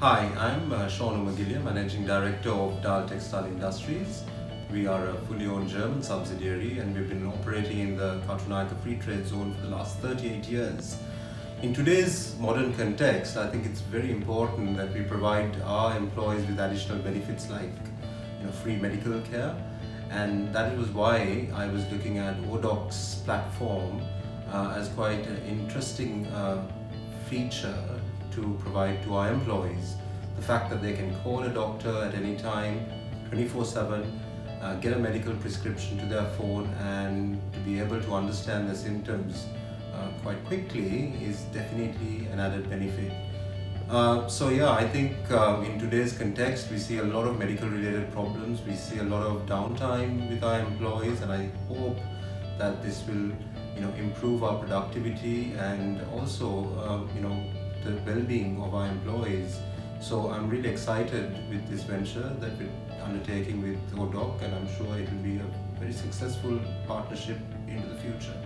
Hi, I'm Sean Umagiliya, Managing Director of Dial Textile Industries. We are a fully owned German subsidiary and we've been operating in the Katunayaka Free Trade Zone for the last 38 years. In today's modern context, I think it's very important that we provide our employees with additional benefits like free medical care, and that was why I was looking at oDoc's platform as quite an interesting feature to provide to our employees. The fact that they can call a doctor at any time, 24/7, get a medical prescription to their phone, and to be able to understand their symptoms quite quickly is definitely an added benefit. I think in today's context we see a lot of medical related problems, we see a lot of downtime with our employees, and I hope that this will improve our productivity and also the well-being of our employees. So I'm really excited with this venture that we're undertaking with oDoc, and I'm sure it will be a very successful partnership into the future.